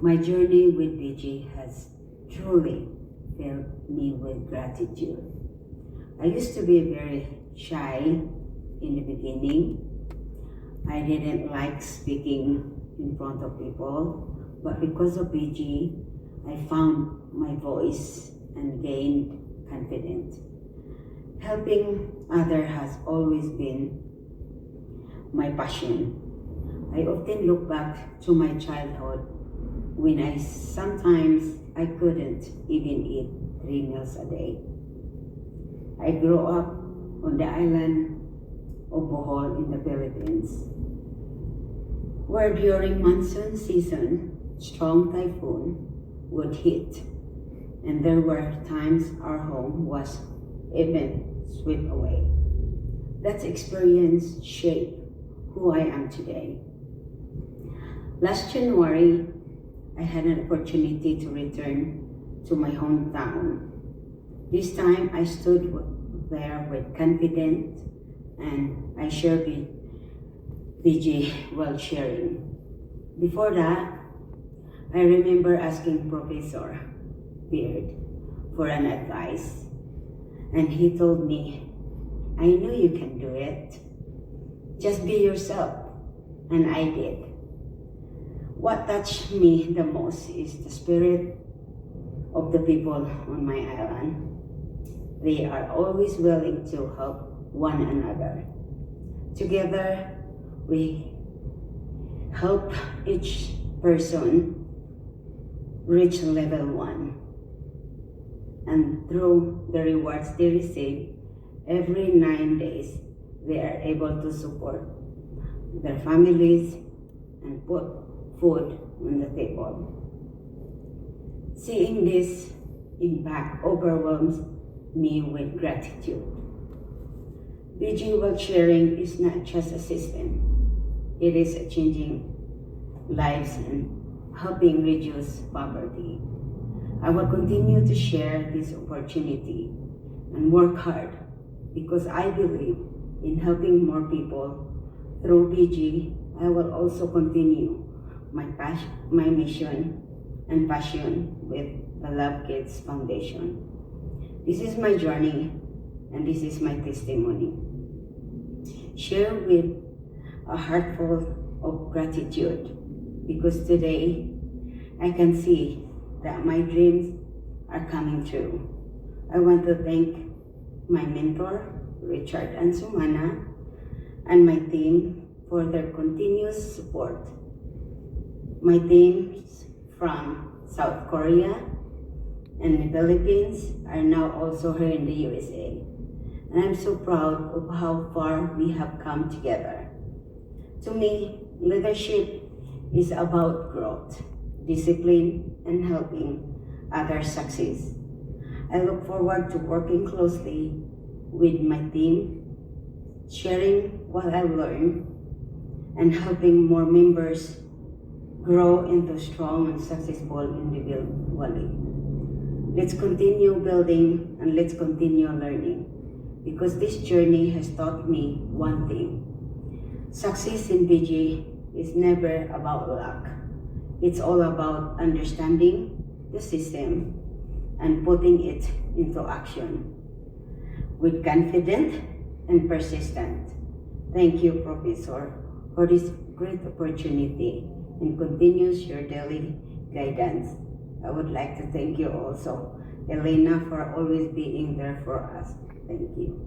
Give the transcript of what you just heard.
My journey with BG has truly filled me with gratitude. I used to be very shy in the beginning. I didn't like speaking in front of people, but because of BG, I found my voice and gained confidence. Helping others has always been my passion. I often look back to my childhood when sometimes I couldn't even eat 3 meals a day. I grew up on the island of Bohol in the Philippines, where during monsoon season, strong typhoon would hit, and there were times our home was even swept away. That experience shaped who I am today. Last January, I had an opportunity to return to my hometown. This time, I stood there with confidence and I shared with BG while sharing. Before that, I remember asking Professor Beard for an advice, and he told me, I knew you can do it. Just be yourself, and I did. What touched me the most is the spirit of the people on my island. They are always willing to help one another. Together, we help each person reach level 1. And through the rewards they receive, every 9 days, they are able to support their families and put food on the table. Seeing this impact overwhelms me with gratitude. BG World Sharing is not just a system, it is a changing lives and helping reduce poverty. I will continue to share this opportunity and work hard because I believe in helping more people. Through BG, I will also continue my mission and passion with the Love Kids Foundation. This is my journey and this is my testimony. Share with a heart full of gratitude because today I can see that my dreams are coming true. I want to thank my mentor, Richard Ansumana, and my team for their continuous support. My teams from South Korea and the Philippines are now also here in the USA. And I'm so proud of how far we have come together. To me, leadership is about growth, discipline, and helping others succeed. I look forward to working closely with my team, sharing what I've learned, and helping more members grow into strong and successful individually. Let's continue building and let's continue learning because this journey has taught me one thing. Success in BG is never about luck. It's all about understanding the system and putting it into action with confidence and persistence. Thank you, Professor, for this great opportunity and continues your daily guidance. I would like to thank you also, Elena, for always being there for us. Thank you.